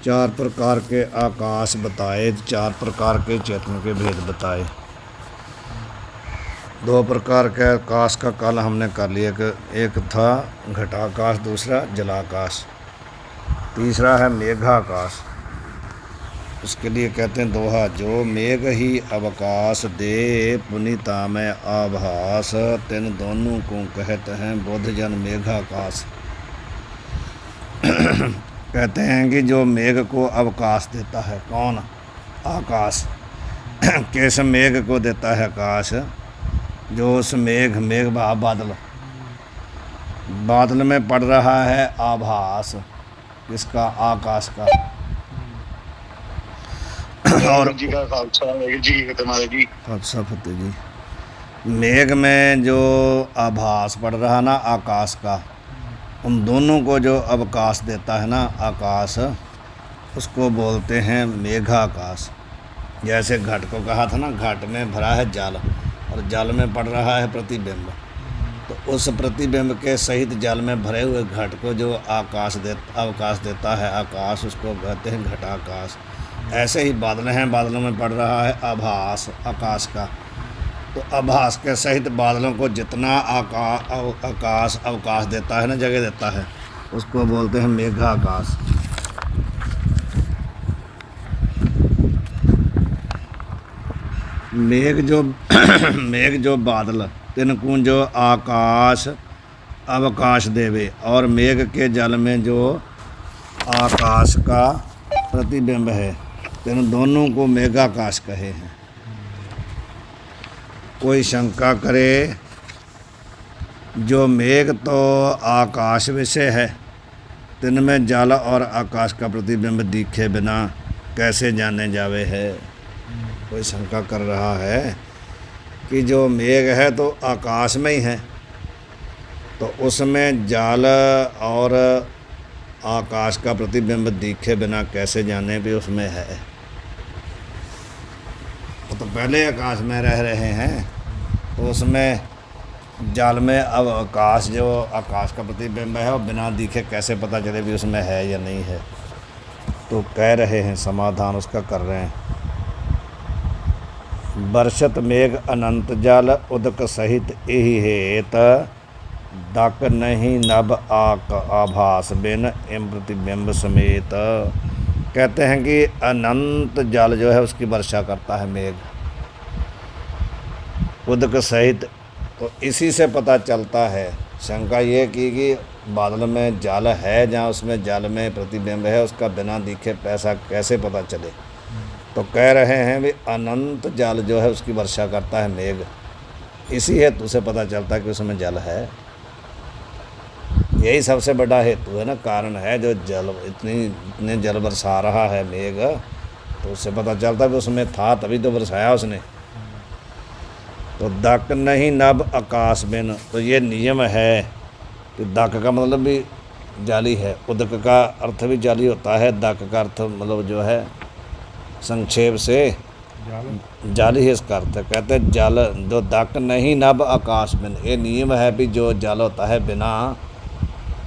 चार प्रकार के आकाश बताए, चार प्रकार के चेतन के भेद बताए। दो प्रकार के आकाश का कल हमने कर लिया कि एक था घटाकाश, दूसरा जलाकाश, तीसरा है मेघाकाश। उसके लिए कहते हैं दोहा, जो मेघ ही अवकाश दे पुनीता में आभास, तिन दोनों को कहते हैं बुद्ध जन मेघाकाश। कहते हैं कि जो मेघ को अवकाश देता है, कौन? आकाश। किस मेघ को देता है आकाश? जो उस मेघ बादल, बादल में पड़ रहा है आभास, किसका? आकाश का। और जी का खालसा जी तुम्हारे जी। अच्छा फतेह जी। मेघ में जो आभास पड़ रहा ना आकाश का, उन दोनों को जो अवकाश देता है ना आकाश, उसको बोलते हैं मेघाकाश। जैसे घट को कहा था ना, घट में भरा है जल और जल में पड़ रहा है प्रतिबिंब, तो उस प्रतिबिंब के सहित जल में भरे हुए घट को जो अवकाश देता है आकाश, उसको कहते हैं घटाकाश। ऐसे ही बादल हैं, बादलों में पड़ रहा है आभास आकाश का, तो आभास के सहित बादलों को जितना आकाश अवकाश देता है ना, जगह देता है, उसको बोलते हैं मेघाकाश। मेघ जो मेघ जो बादल, तिनको जो आकाश अवकाश देवे, और मेघ के जल में जो आकाश का प्रतिबिंब है, इन दोनों को मेघाकाश कहे हैं। कोई शंका करे, जो मेघ तो आकाश विषय है, तिनमें जल और आकाश का प्रतिबिंब दिखे बिना कैसे जाने जावे है। कोई शंका कर रहा है कि जो मेघ है तो आकाश में ही है, तो उसमें जल और आकाश का प्रतिबिंब दिखे बिना कैसे जाने भी उसमें है। वो तो पहले आकाश में रह रहे हैं, तो उसमें जल में अब आकाश, जो आकाश का प्रतिबिंब है, वो बिना दिखे कैसे पता चले भी उसमें है या नहीं है। तो कह रहे हैं, समाधान उसका कर रहे हैं। बरसत मेघ अनंत जल, उदक सहित यही हेत, दक नहीं नभ आभास बिन एम प्रतिबिंब समेत। कहते हैं कि अनंत जल जो है उसकी वर्षा करता है मेघ, उदक सहित। तो इसी से पता चलता है, शंका ये की कि बादल में जल है, जहाँ उसमें जल में प्रतिबिंब है, उसका बिना दिखे पैसा कैसे पता चले। तो कह रहे हैं भी अनंत जल जो है उसकी वर्षा करता है मेघ, इसी हेतु से पता चलता है कि उसमें जल है। यही सबसे बड़ा हेतु है ना, कारण है, जो जल इतने जल बरसा रहा है मेघ, तो उससे पता चलता है कि उसमें था, तभी तो बरसाया उसने। तो दक नहीं नभ आकाश बिन, तो ये नियम है कि दक का मतलब भी जाली है, उदक का अर्थ भी जाली होता है, दक का अर्थ मतलब जो है संक्षेप से जाली ही इसका अर्थ है। कहते हैं जल जो दक नहीं नभ आकाश बिन, ये नियम है भी जो जल होता है बिना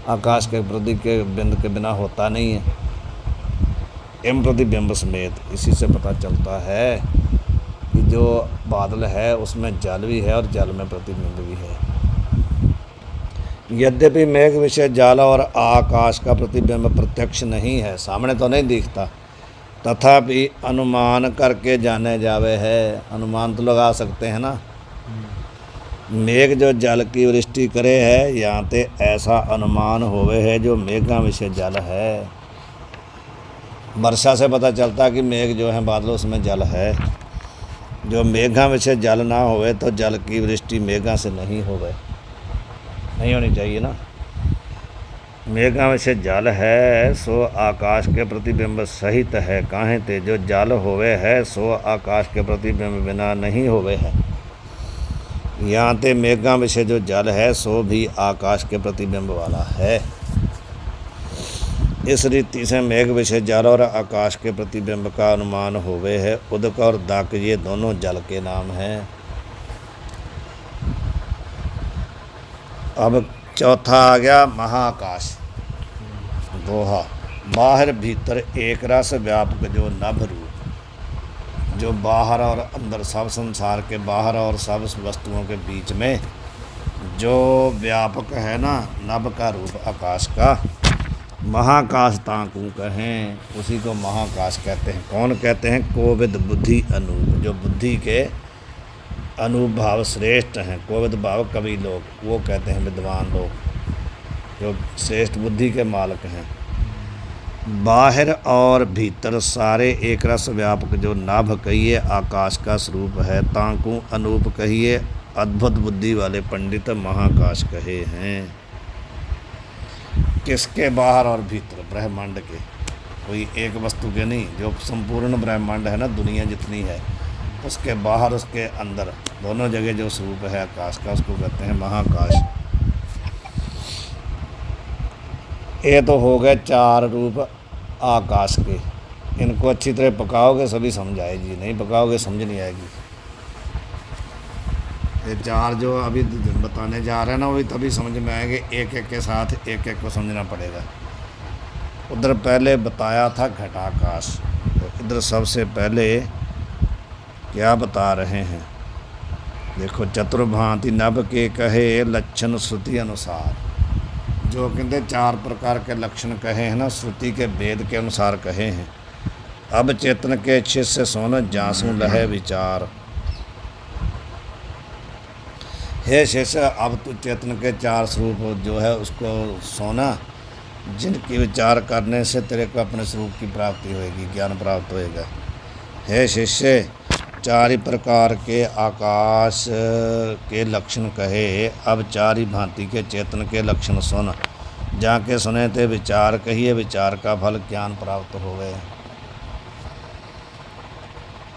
आकाश के प्रति के बिंद के बिना होता नहीं है, एम प्रतिबिंब समेत। इसी से पता चलता है कि जो बादल है उसमें जल भी है और जल में प्रतिबिंब भी है। यद्यपि मेघ विषय जल और आकाश का प्रतिबिंब प्रत्यक्ष नहीं है, सामने तो नहीं दिखता, तथापि अनुमान करके जाने जावे है। अनुमान तो लगा सकते हैं ना। मेघ जो जल की वृष्टि करे है, यहाँ ते ऐसा अनुमान होवे है जो मेघा विषय जल है। वर्षा से पता चलता कि मेघ जो है बादलों उसमें जल है। जो मेघा विषय जल ना होवे तो जल की वृष्टि मेघा से नहीं होवे, नहीं होनी चाहिए ना। मेघा विषय जल है सो आकाश के प्रतिबिंब सहित है, काहे ते जो जल होवे है सो आकाश के प्रतिबिंब बिना नहीं होवे है। यहाँ ते मेघा विषय जो जल है सो भी आकाश के प्रतिबिंब वाला है। इस रीति से मेघ विषय जल और आकाश के प्रतिबिंब का अनुमान होवे है। उदक और दक ये दोनों जल के नाम हैं। अब चौथा आ गया महाकाश, दोहा। बाहर भीतर एक रस व्यापक जो नभ रूप, जो बाहर और अंदर सब संसार के बाहर और सब वस्तुओं के बीच में जो व्यापक है ना, नभ का रूप आकाश का, महाकाश ताकू कहें, उसी को महाकाश कहते हैं। कौन कहते हैं? कोविद बुद्धि अनूप, जो बुद्धि के अनूप भाव श्रेष्ठ हैं। कोविद भाव कवि लोग, वो कहते हैं विद्वान लोग, जो श्रेष्ठ बुद्धि के मालक हैं। बाहर और भीतर सारे एक रस व्यापक जो नाभ कहिए आकाश का स्वरूप है, ताकू अनूप कहिए अद्भुत बुद्धि वाले पंडित महाकाश कहे हैं। किसके? बाहर और भीतर, ब्रह्मांड के, कोई एक वस्तु के नहीं। जो संपूर्ण ब्रह्मांड है ना, दुनिया जितनी है, उसके बाहर उसके अंदर दोनों जगह जो स्वरूप है आकाश का, उसको कहते हैं महाकाश। ये तो हो गए चार रूप आकाश के। इनको अच्छी तरह पकाओगे सभी समझ आएगी, नहीं पकाओगे समझ नहीं आएगी। ये चार जो अभी बताने जा रहे हैं ना, वही तभी समझ में आएंगे, एक एक के साथ एक एक को समझना पड़ेगा। उधर पहले बताया था घटाकाश, तो इधर सबसे पहले क्या बता रहे हैं? देखो, चतुर्भांति नभ के कहे लक्षण श्रुति अनुसार, जो कहते चार प्रकार के लक्षण कहे हैं ना, श्रुति के वेद के अनुसार कहे हैं। अब चेतन के शिष्य सोन जासू लहे विचार। हे शिष्य, अब तू चेतन के चार स्वरूप जो है उसको सोना, जिनकी विचार करने से तेरे को अपने स्वरूप की प्राप्ति होएगी, ज्ञान प्राप्त होएगा। हे शिष्य, चार ही प्रकार के आकाश के लक्षण कहे, अब चार ही भांति के चेतन के लक्षण सुन। जाके सुने थे विचार कहिए, विचार का फल ज्ञान प्राप्त हो गए।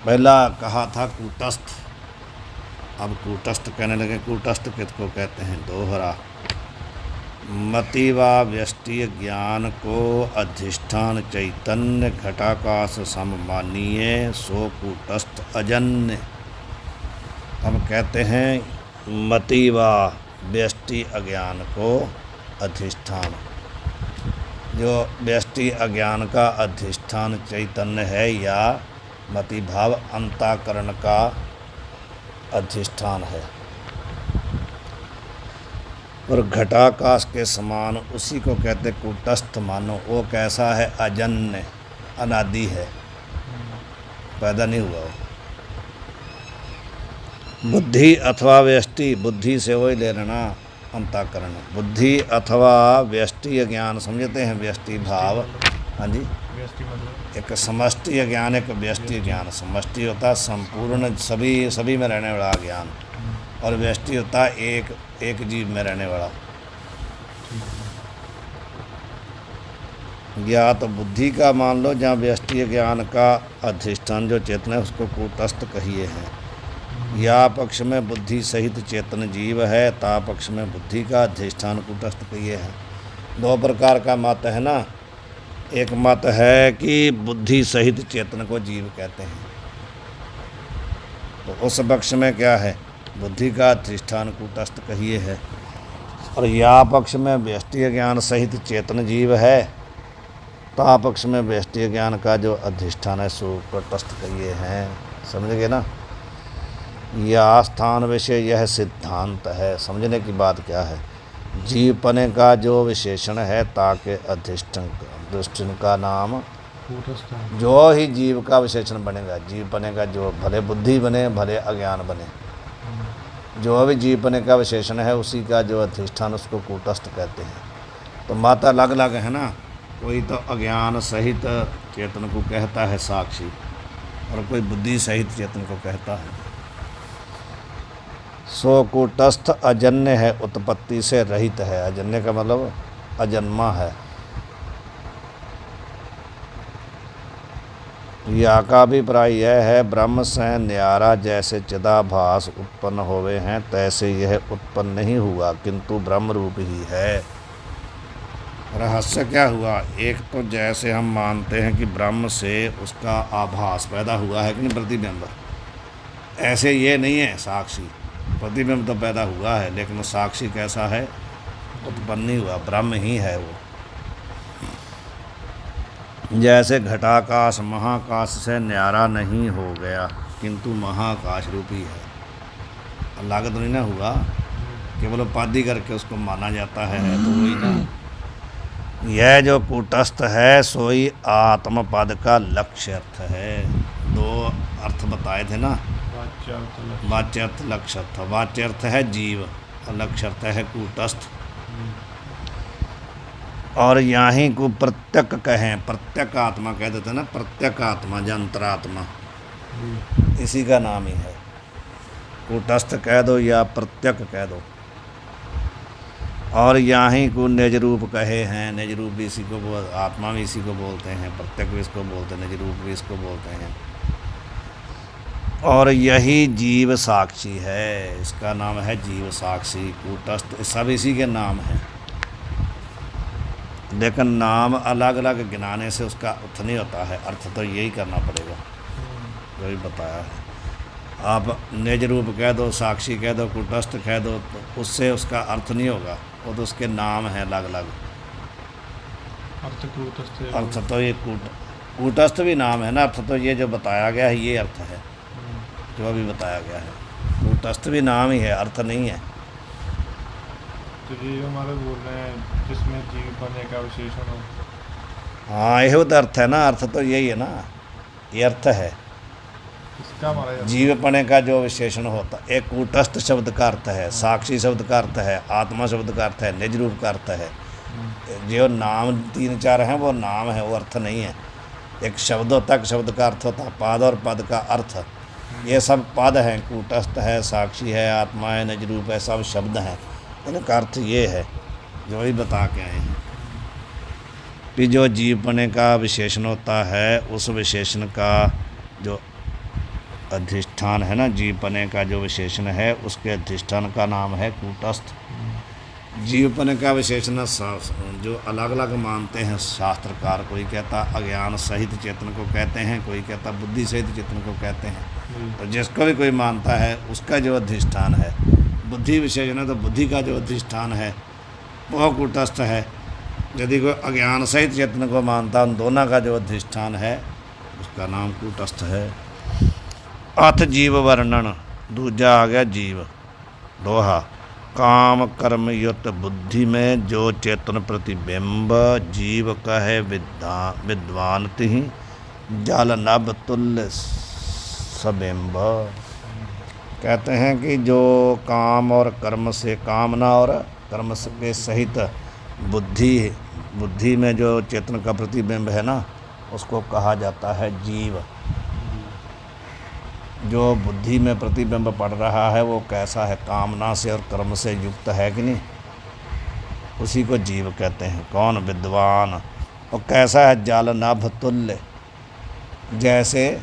पहला कहा था कूटस्थ, अब कूटस्थ कहने लगे। कूटस्थ किसको कहते हैं? दोहरा मति व व्यष्टि ज्ञान को अधिष्ठान चैतन्य घटाकाश सम मानिए, सो कूटस्थ अजन्य। हम कहते हैं मति व व्यष्टि अज्ञान को अधिष्ठान, जो व्यष्टि अज्ञान का अधिष्ठान चैतन्य है, या मति भाव अंतःकरण का अधिष्ठान है। और घटाकाश के समान उसी को कहते कूटस्थ मानो। वो कैसा है? अजन्य, अनादि है, पैदा नहीं हुआ वो। बुद्धि अथवा व्यष्टि, बुद्धि से वही ले लेना अंतःकरण। बुद्धि अथवा व्यष्टि ज्ञान समझते हैं, व्यष्टि भाव। हाँ जी, एक समष्टि ज्ञान, एक व्यष्टि ज्ञान। समष्टि होता है संपूर्ण सभी में रहने वाला ज्ञान, और व्यष्टि होता है एक जीव में रहने वाला। या तो बुद्धि का मान लो, जहाँ व्यष्टि ज्ञान का अधिष्ठान जो चेतन है उसको कूटस्थ कहिए हैं। या पक्ष में बुद्धि सहित चेतन जीव है, ता पक्ष में बुद्धि का अधिष्ठान कूटस्थ कहिए हैं। दो प्रकार का मत है ना। एक मत है कि बुद्धि सहित चेतन को जीव कहते हैं, तो उस पक्ष में क्या है? बुद्धि का अधिष्ठान कूटस्थ कहिए है। और या पक्ष में व्यष्टि ज्ञान सहित चेतन जीव है, ता पक्ष में व्यष्टि ज्ञान का जो अधिष्ठान है सो कूटस्थ कहिए हैं। समझ गए ना? यह स्थान विषय यह सिद्धांत है। समझने की बात क्या है? जीवपने का जो विशेषण है, ताके अधिष्ठान का नाम जो ही जीव का विशेषण बनेगा। जीवपने का जो, भले बुद्धि बने भले अज्ञान बने, जो भी जीवपने का विशेषण है उसी का जो अधिष्ठान उसको कूटस्थ कहते हैं। तो मत अलग अलग है ना। कोई तो अज्ञान सहित चेतन को कहता है साक्षी, और कोई बुद्धि सहित चेतन को कहता है। सो कूटस्थ अजन्य है, उत्पत्ति से रहित है। अजन्य का मतलब अजन्मा है। या का अभिप्राय यह है, ब्रह्म से न्यारा जैसे चिदाभास उत्पन्न होवे हैं, तैसे यह उत्पन्न नहीं हुआ, किंतु ब्रह्म रूप ही है। रहस्य क्या हुआ? एक तो जैसे हम मानते हैं कि ब्रह्म से उसका आभास पैदा हुआ है कि नहीं, प्रतिबिंब, ऐसे ये नहीं है साक्षी। प्रतिबिंब तो पैदा हुआ है, लेकिन साक्षी कैसा है? उत्पन्न नहीं हुआ, ब्रह्म ही है वो। जैसे घटाकाश महाकाश से न्यारा नहीं हो गया किंतु महाकाश रूपी है। अलग तो नहीं ना हुआ, केवल उपाधि करके उसको माना जाता है तो वही ना। यह जो कूटस्थ है सोई आत्म पद का लक्ष्य अर्थ है। दो अर्थ बताए थे ना, वाच्य अर्थ लक्ष्य अर्थ। वाच्य अर्थ है जीव और लक्ष्य अर्थ है कूटस्थ। और यहाँ को प्रत्यक कहें, प्रत्यक आत्मा कह देते हैं ना, प्रत्यक आत्मा या अंतरात्मा, इसी का नाम ही है। कूटस्थ कह दो या प्रत्यक कह दो। और यहाँ को निज रूप कहे हैं, निज रूप भी इसी को आत्मा भी इसी को बोलते हैं, प्रत्यक भी इसको बोलते हैं, निज रूप भी इसको बोलते हैं। और यही जीव साक्षी है, इसका नाम है जीव साक्षी। कूटस्थ सब इसी के नाम हैं, लेकिन नाम अलग अलग गिनाने से उसका अर्थ नहीं होता है। अर्थ तो यही करना पड़ेगा जो भी बताया है। आप निज रूप कह दो, साक्षी कह दो, कूटस्थ कह दो, तो उससे उसका अर्थ नहीं होगा, वो तो उसके नाम हैं अलग अलग। अर्थ तो ये कूटस्थ भी नाम है ना, अर्थ तो ये जो बताया गया है ये अर्थ है जो अभी बताया गया है। कूटस्थ भी नाम ही है, अर्थ नहीं है। तो ये हमारे बोल रहे हैं जिसमें जीव पने का विशेषण हो। हाँ यही तो अर्थ है ना, अर्थ तो यही है ना, ये अर्थ है इसका हमारा जीवपने का जो विशेषण होता है। एक कूटस्थ शब्द का अर्थ है, साक्षी शब्द का अर्थ है, आत्मा शब्द का अर्थ है, निज रूप का अर्थ है। जो नाम तीन चार हैं वो नाम है, वो अर्थ नहीं है। एक शब्द होता है, शब्द का अर्थ होता है पद, और पद का अर्थ। ये सब पद हैं, कूटस्थ है, साक्षी है, आत्मा है, निज रूप है, सब शब्द हैं। इनका अर्थ ये है जो ही बता के आए हैं कि जो जीवपने का विशेषण होता है, उस विशेषण का जो अधिष्ठान है ना, जीवपने का जो विशेषण है उसके अधिष्ठान का नाम है कूटस्थ। जीवपने का विशेषण जो अलग अलग मानते हैं शास्त्रकार, कोई कहता अज्ञान सहित चेतन को कहते हैं, कोई कहता बुद्धि सहित चेतन को कहते हैं। तो जिसको भी कोई मानता है उसका जो अधिष्ठान है बुद्धि विशेषण है, तो बुद्धि का जो अधिष्ठान है वह कूटस्थ है। यदि कोई अज्ञान सहित चेतन को मानता, उन दोनों का जो अधिष्ठान है उसका नाम कूटस्थ है। अथ जीव वर्णन, दूजा आ गया जीव। दोहा, काम कर्म युक्त बुद्धि में जो चेतन प्रतिबिंब जीव कहे विद्वान तिहि जल नभ तुल्य सबिंब। कहते हैं कि जो काम और कर्म से, कामना और कर्म के सहित बुद्धि में जो चेतन का प्रतिबिंब है ना, उसको कहा जाता है जीव। जो बुद्धि में प्रतिबिंब पड़ रहा है वो कैसा है, कामना से और कर्म से युक्त है कि नहीं, उसी को जीव कहते हैं। कौन? विद्वान। और कैसा है? जल नभ तुल्य, जैसे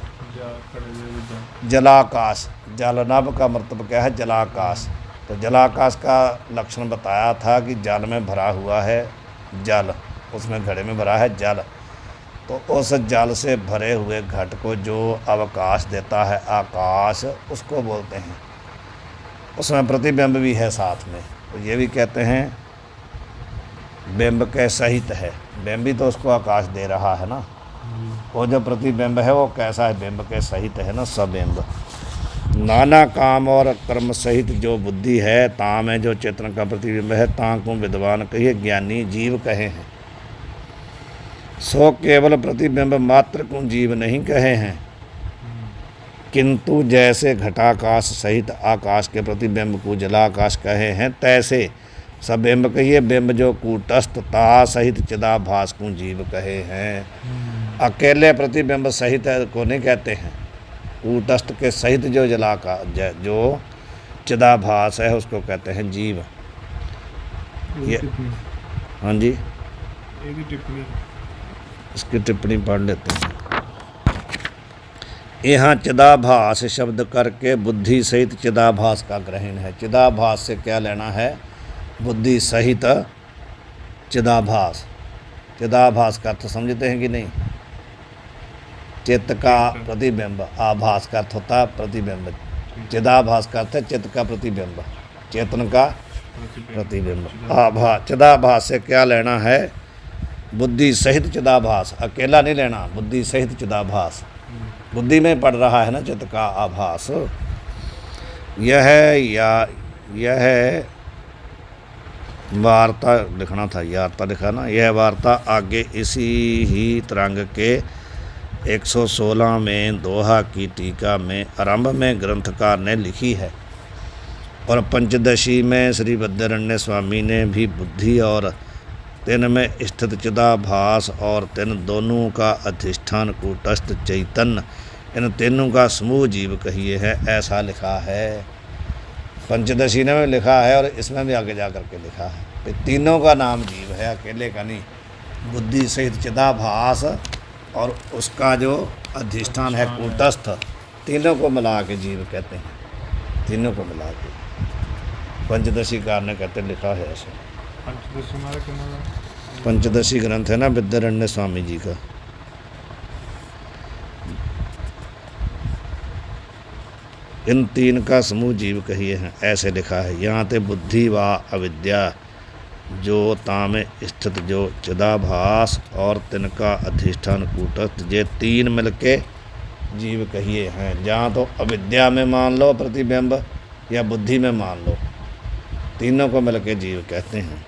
जलाकाश। जलनभ का मतलब क्या है? जलाकाश। तो जलाकाश का लक्षण बताया था कि जल में भरा हुआ है जल, उसमें घड़े में भरा है जल। तो उस जल से भरे हुए घट को जो अवकाश देता है आकाश, उसको बोलते हैं। उसमें प्रतिबिंब भी है साथ में, तो ये भी कहते हैं बिंब के सहित है। बिंब भी तो उसको आकाश दे रहा है ना, वो जो प्रतिबिंब है वो कैसा है? बिंब के सहित है ना, सबिंब। नाना काम और कर्म सहित जो बुद्धि है, ताम में जो चेतन का प्रतिबिंब है, तां को विद्वान कहिए, ज्ञानी जीव कहे हैं। सो केवल प्रतिबिंब मात्र को जीव नहीं कहे हैं, किंतु जैसे घटाकाश सहित आकाश के प्रतिबिंब को जलाकाश कहे हैं, तैसे सबिंब कहिए बिंब जो कूटस्थ ता सहित चिदाभास को जीव कहे हैं। अकेले प्रतिबिंब सहित को नहीं कहते हैं, कूटस्थ के सहित जो जो चिदाभास है उसको कहते हैं जीव। ये हाँ जी, इसकी टिप्पणी पढ़ लेते हैं। यहाँ चिदाभास शब्द करके बुद्धि सहित चिदाभास का ग्रहण है। चिदाभास से क्या लेना है? बुद्धि सहित चिदाभास। चिदाभास का अर्थ समझते हैं कि नहीं? चित्त का प्रतिबिंब, आभास का अर्थ होता है प्रतिबिंब। चिदाभास का अर्थ है चित्त का प्रतिबिंब, चेतन का प्रतिबिंब। चिदाभास से क्या लेना है? बुद्धि सहित चिदाभास, अकेला नहीं लेना, बुद्धि सहित चिदाभास, बुद्धि में पड़ रहा है ना चित्त का आभास। यह वार्ता लिखना था, यार्ता लिखा ना, यह वार्ता आगे इसी ही तरंग के 116 में दोहा की टीका में आरंभ में ग्रंथकार ने लिखी है, और पंचदशी में श्री विद्यारण्य स्वामी ने भी बुद्धि और तिन में स्थित चिदाभास और तिन दोनों का अधिष्ठान कूटस्थ चैतन्य, इन तीनों का समूह जीव कहिए है, ऐसा लिखा है। पंचदशी ने भी लिखा है और इसमें भी आगे जा कर के लिखा है कि तीनों का नाम जीव है, अकेले का नहीं। बुद्धि सहित चिदाभास और उसका जो अधिष्ठान है कूटस्थ, तीनों को मिला के जीव कहते हैं, तीनों को मिला के पंचदशी कार ने कहते लिखा है ऐसे। पंचदशी हमारा कितना है? पंचदशी ग्रंथ है ना विद्यारण्य स्वामी जी का। इन तीन का समूह जीव कहिए हैं, ऐसे लिखा है। यहाँ ते बुद्धि व अविद्या जो तामे स्थित जो चिदाभास और तिनका अधिष्ठान कूटस्थ, ये तीन मिलके जीव कहिए हैं। जहाँ तो अविद्या में मान लो प्रतिबिंब या बुद्धि में मान लो, तीनों को मिलके जीव कहते हैं।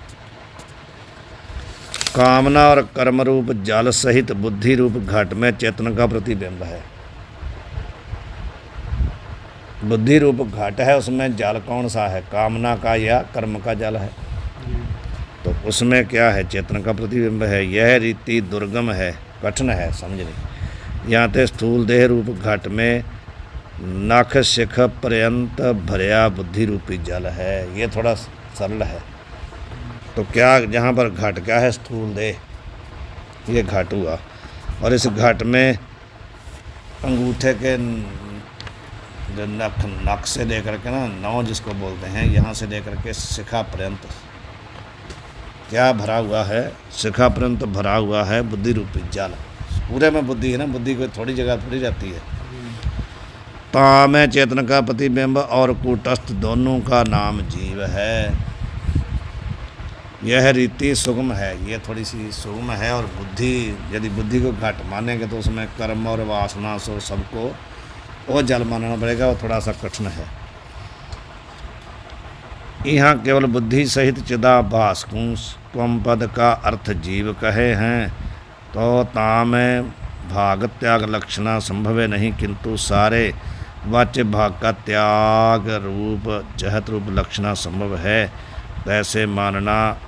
कामना और कर्म रूप जल सहित बुद्धि रूप घट में चेतन का प्रतिबिंब है। बुद्धि रूप घट है, उसमें जल कौन सा है, कामना का या कर्म का जल है, तो उसमें क्या है, चेतन का प्रतिबिंब है। यह रीति दुर्गम है, कठिन है समझनी। यहाँ ते स्थूल देह रूप घट में नख शिख पर्यंत भरया बुद्धि रूपी जल है, ये थोड़ा सरल है। तो क्या जहाँ पर घट क्या है, स्थूल देह, ये घट हुआ, और इस घट में अंगूठे के जो नख से लेकर के ना, नौ जिसको बोलते हैं, यहाँ से लेकर के शिखा पर्यंत क्या भरा हुआ है, शिखा पर्यंत भरा हुआ है बुद्धि रूपी जल। पूरे में बुद्धि है ना, बुद्धि को थोड़ी जगह थोड़ी रहती है। ताम चेतन का प्रतिबिंब और कूटस्थ दोनों का नाम जीव है। यह रीति सुगम है, ये थोड़ी सी सुगम है। और बुद्धि, यदि बुद्धि को घट मानेंगे तो उसमें कर्म और वासना सो सबको वो जल मानना पड़ेगा, वो थोड़ा सा कठिन है। यहाँ केवल बुद्धि सहित चिदाभास त्वम पद का अर्थ जीव कहे हैं, तो ताम भाग त्याग लक्षणा संभव है नहीं, किंतु सारे वाच्य भाग का त्याग रूप जहत रूप लक्षणा संभव है। वैसे मानना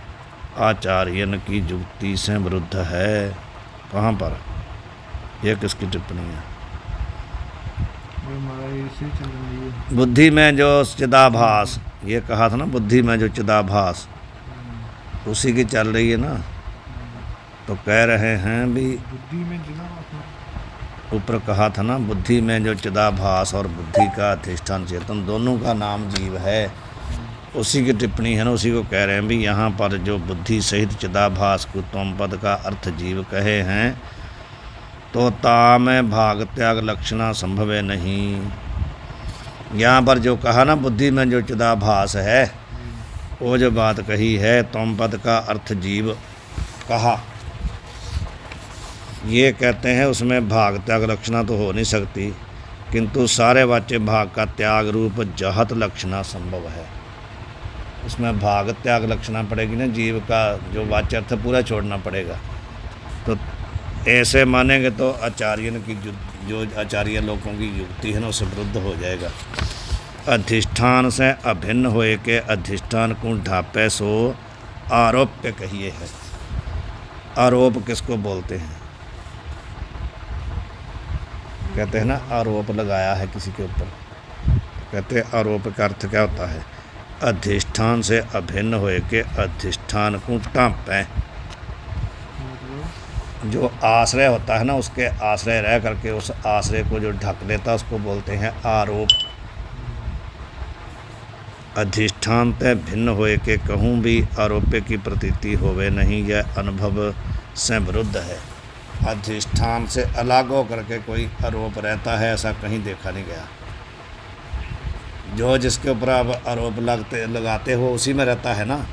आचार्यन की युक्ति से विरुद्ध है। कहाँ पर, यह किसकी टिप्पणी है? बुद्धि में जो चिदाभास, ये कहा था ना, बुद्धि में जो चिदाभास, उसी की चल रही है ना। तो कह रहे हैं भी बुद्धि में चिदाभास, ऊपर कहा था ना, बुद्धि में जो चिदाभास और बुद्धि का अधिष्ठान चेतन दोनों का नाम जीव है, उसी की टिप्पणी है ना, उसी को कह रहे हैं भी। यहाँ पर जो बुद्धि सहित चिदाभास को त्वम पद का अर्थ जीव कहे हैं, तो ताम भाग त्याग लक्षणा संभव है नहीं। यहाँ पर जो कहा ना, बुद्धि में जो चिदाभास है, वो जो बात कही है, त्वम पद का अर्थ जीव कहा, ये कहते हैं उसमें भाग त्याग लक्षणा तो हो नहीं सकती, किंतु सारे वाच्य भाग का त्याग रूप जहत लक्षणा संभव है। उसमें भाग त्याग लक्षणा पड़ेगी ना, जीव का जो वाच्य अर्थ पूरा छोड़ना पड़ेगा। तो ऐसे मानेंगे तो आचार्यन की जो आचार्य लोगों की युक्ति है ना, उससे विरुद्ध हो जाएगा। अधिष्ठान से अभिन्न होए के अधिष्ठान को ढापे सो आरोप्य कहिए है। आरोप किसको बोलते हैं? कहते हैं ना, आरोप लगाया है किसी के ऊपर, कहते हैं आरोप का अर्थ क्या होता है? अधिष्ठान से अभिन्न होए के अधिष्ठान को ढापे, जो आश्रय होता है ना, उसके आश्रय रह करके उस आश्रय को जो ढक लेता है, उसको बोलते हैं आरोप। अधिष्ठान ते भिन्न होए के कहूँ भी आरोप्य की प्रतीति होवे नहीं, यह अनुभव से विरुद्ध है। अधिष्ठान से अलग हो करके कोई आरोप रहता है, ऐसा कहीं देखा नहीं गया। जो जिसके ऊपर आप आरोप लगाते हो उसी में रहता है ना।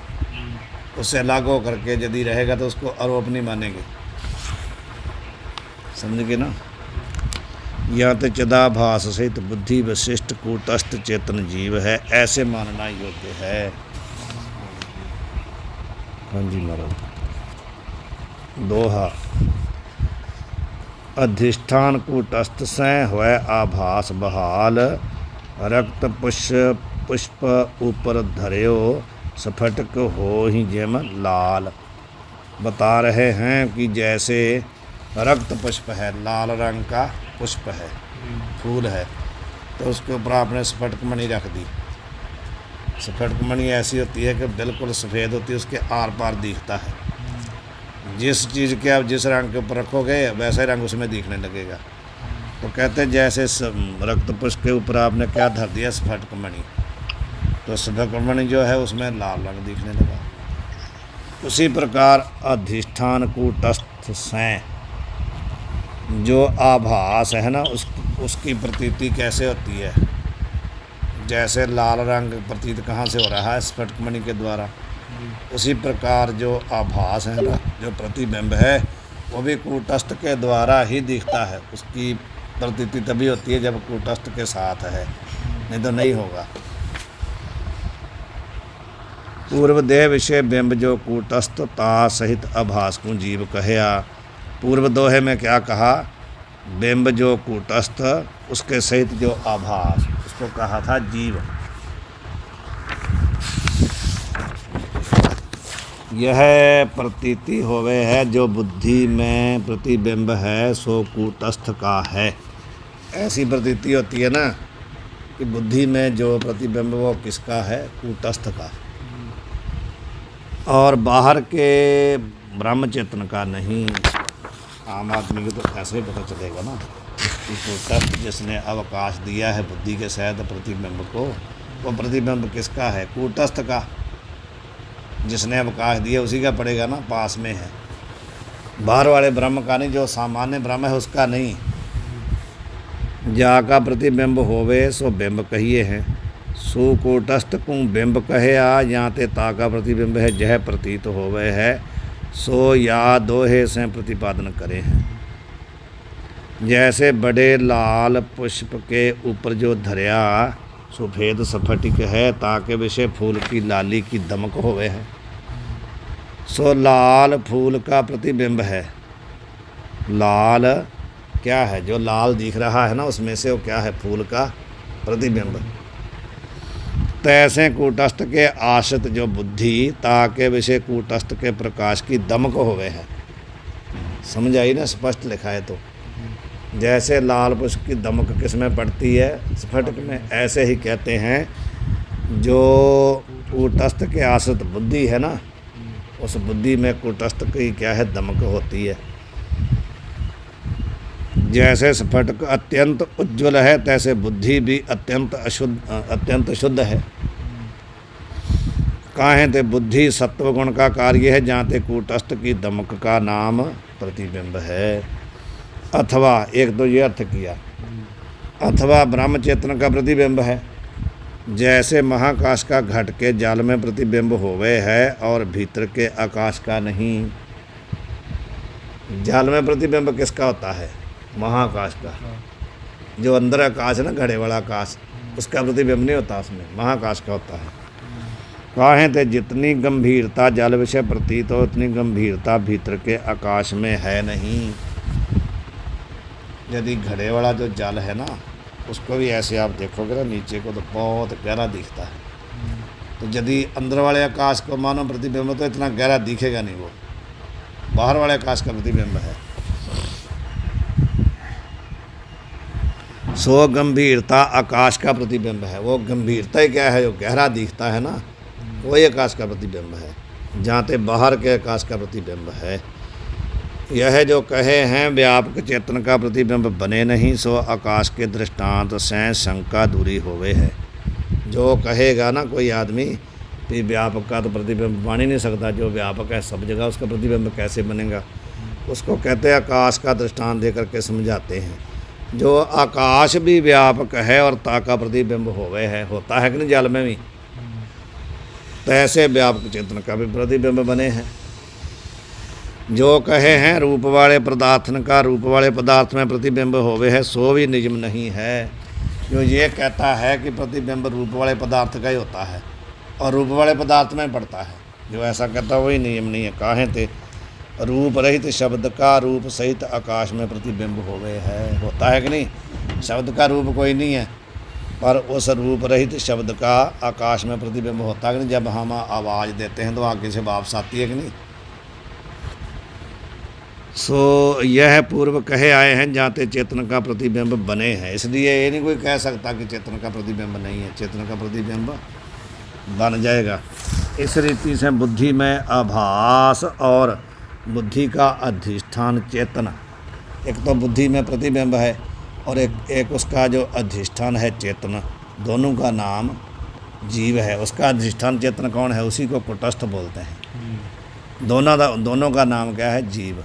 उससे अलग हो करके यदि रहेगा तो उसको आरोप नहीं मानेंगे। समझ गए ना। या तो चिदाभास सहित बुद्धि विशिष्ट कूटस्थ चेतन जीव है, ऐसे मानना योग्य है। हाँ जी महाराज। दोहा। अधिष्ठान कूटस्थ से हुए आभास बहाल, रक्त पुष्प ऊपर धर्यो, स्फटिक हो ही जेम लाल। बता रहे हैं कि जैसे रक्त पुष्प है, लाल रंग का पुष्प है, फूल है, तो उसके ऊपर आपने स्फटिक मणि रख दी। स्फटिक मणि ऐसी होती है कि बिल्कुल सफ़ेद होती है, उसके आर पार दिखता है। जिस चीज़ के आप जिस रंग के ऊपर रखोगे वैसा ही रंग उसमें दिखने लगेगा। तो कहते हैं जैसे रक्त पुष्प के ऊपर आपने क्या धर दिया, स्फटिक मणि, तो स्फटिक मणि जो है उसमें लाल रंग दिखने लगा। उसी प्रकार अधिष्ठान कूटस्थ से जो आभास है ना, उसकी प्रतीति कैसे होती है। जैसे लाल रंग प्रतीत कहाँ से हो रहा है, स्फटिक मणि के द्वारा। उसी प्रकार जो आभास है ना, जो प्रतिबिंब है, वो भी कूटस्थ के द्वारा ही दिखता है। उसकी प्रतीति तभी होती है जब कूटस्थ के साथ है, नहीं तो नहीं होगा। पूर्व देह विषय बिंब जो कूटस्थ ता सहित आभास को जीव कहया। पूर्व दोहे में क्या कहा, बिंब जो कूटस्थ उसके सहित जो आभास, उसको कहा था जीव। यह प्रतीति होवे है जो बुद्धि में प्रतिबिंब है सो कूटस्थ का है। ऐसी प्रतीति होती है ना कि बुद्धि में जो प्रतिबिंब वो किसका है, कूटस्थ का, और बाहर के ब्रह्म चेतन का नहीं। आम आदमी को तो ऐसे ही पता चलेगा ना कि कूटस्थ जिसने अवकाश दिया है बुद्धि के सहित प्रतिबिंब को, वो प्रतिबिंब किसका है, कूटस्थ का। जिसने अवकाश दिया उसी का पड़ेगा ना, पास में है। बाहर वाले ब्रह्म का नहीं, जो सामान्य ब्रह्म है उसका नहीं। जा का प्रतिबिंब होवे सो बिंब कहिए हैं, सो कूटस्थ को बिंब कहे आ। यहाँ ते ता का प्रतिबिंब है जह प्रतीत होवे है, सो या दोहे से प्रतिपादन करे हैं। जैसे बड़े लाल पुष्प के ऊपर जो धरिया सफ़ेद स्फटिक है, ताके विषय फूल की लाली की दमक होवे है। सो लाल फूल का प्रतिबिंब है। लाल क्या है, जो लाल दिख रहा है ना उसमें से वो क्या है, फूल का प्रतिबिंब। तैसे कूटस्थ के आश्रित जो बुद्धि, ताके विषय कूटस्थ के प्रकाश की दमक होवे है। समझ आई ना, स्पष्ट लिखा है। तो जैसे लाल पुष्प की दमक किस में पड़ती है, स्फटिक में, ऐसे ही कहते हैं जो कूटस्थ के आश्रित बुद्धि है ना, उस बुद्धि में कूटस्थ की क्या है, दमक होती है। जैसे स्फटिक अत्यंत उज्ज्वल है, तैसे बुद्धि भी अत्यंत शुद्ध है। काहे ते बुद्धि सत्व गुण का कार्य है, जहाँ ते कूटस्थ की दमक का नाम प्रतिबिंब है। अथवा एक तो ये अर्थ किया, अथवा ब्रह्म चेतन का प्रतिबिंब है। जैसे महाकाश का घट के जल में प्रतिबिंब होवे है और भीतर के आकाश का नहीं। जल में प्रतिबिंब किसका होता है, महाकाश का। जो अंदर आकाश है ना, घड़े वाला आकाश, उसका प्रतिबिंब नहीं होता, उसमें महाकाश का होता है। काहे ते जितनी गंभीरता जल विषय प्रतीत हो, उतनी गंभीरता भीतर के आकाश में है नहीं। यदि घड़े वाला जो जल है ना, उसको भी ऐसे आप देखोगे ना नीचे को, तो बहुत गहरा दिखता है। तो यदि अंदर वाले आकाश को मानो प्रतिबिंब, तो इतना गहरा दिखेगा नहीं, वो बाहर वाले आकाश का प्रतिबिंब है। सो गंभीरता आकाश का प्रतिबिंब है। वो गंभीरता ही क्या है, जो गहरा दिखता है ना, वही आकाश का प्रतिबिंब है। जहाँ ते बाहर के आकाश का प्रतिबिंब है। यह जो कहे हैं व्यापक चेतन का प्रतिबिंब बने नहीं, सो आकाश के दृष्टांत से शंका दूरी होवे है। जो कहेगा ना कोई आदमी कि व्यापक का तो प्रतिबिंब बन ही नहीं सकता, जो व्यापक है सब जगह, उसका प्रतिबिंब कैसे बनेगा, उसको कहते हैं आकाश का दृष्टांत दे करके समझाते हैं। जो आकाश भी व्यापक है और ता का प्रतिबिंब होवे है, होता है कि नहीं जल में भी। तैसे व्यापक चेतन का भी प्रतिबिंब बने हैं। जो कहे हैं रूप वाले पदार्थन का रूप वाले पदार्थ में प्रतिबिंब होवे है, सो भी नियम नहीं है। जो ये कहता है कि प्रतिबिंब रूप वाले पदार्थ का ही होता है और रूप वाले पदार्थ में पड़ता है, जो ऐसा कहता है वही नियम नहीं है। काहे थे रूप रहित शब्द का रूप सहित आकाश में प्रतिबिंब होवे है, होता है कि नहीं। शब्द का रूप कोई नहीं है, पर उस रूप रहित शब्द का आकाश में प्रतिबिंब होता है कि नहीं। जब हम आवाज़ देते हैं तो आगे से वापस आती है कि नहीं। सो यह पूर्व कहे आए हैं जाते चेतन का प्रतिबिंब बने हैं। इसलिए ये नहीं कोई कह सकता कि चेतन का प्रतिबिंब नहीं है, चेतन का प्रतिबिंब बन जाएगा। इस रीति से बुद्धि में आभास और बुद्धि का अधिष्ठान चेतन, एक तो बुद्धि में प्रतिबिंब है और एक उसका जो अधिष्ठान है चेतन, दोनों का नाम जीव है। उसका अधिष्ठान चेतन कौन है, उसी को कुटस्थ बोलते हैं। दोनों का नाम क्या है, जीव।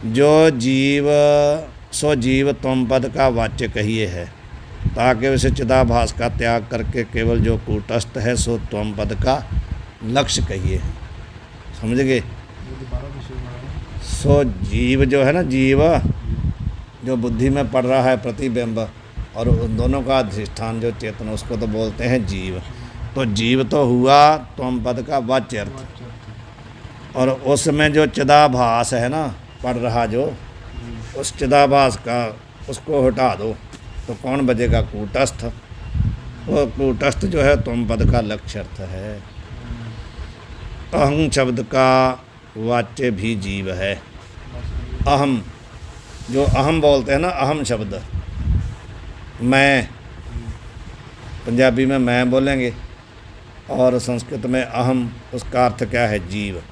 जो जीव सो जीव त्वम पद का वाच्य कहिए है, ताकि उसे चिदाभास का त्याग करके केवल जो कूटस्थ है सो त्वम पद का लक्ष्य कहिए। समझ गए। सो जीव जो है ना, जीव जो बुद्धि में पड़ रहा है प्रतिबिंब, और उन दोनों का अधिष्ठान जो चेतन, उसको तो बोलते हैं जीव। तो जीव तो हुआ त्वम पद का वाच्य अर्थ, और उसमें जो चिदाभास है ना पड़ रहा, जो उस चिदाभास का उसको हटा दो तो कौन बचेगा, कूटस्थ। वो कूटस्थ जो है त्वम पद का लक्ष्य अर्थ है। अहं शब्द का वाच्य भी जीव है। अहम, जो अहम बोलते हैं ना, अहम शब्द, मैं, पंजाबी में मैं बोलेंगे और संस्कृत में अहम, उसका अर्थ क्या है, जीव।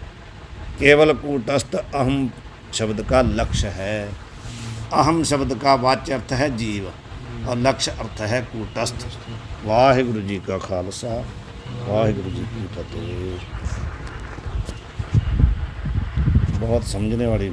केवल कूटस्थ अहम शब्द का लक्ष्य है। अहम शब्द का वाच्य अर्थ है जीव और लक्ष्य अर्थ है कूटस्थ। वाहिगुरु जी का खालसा, वाहिगुरु जी की फतेह। बहुत समझने वाली बात।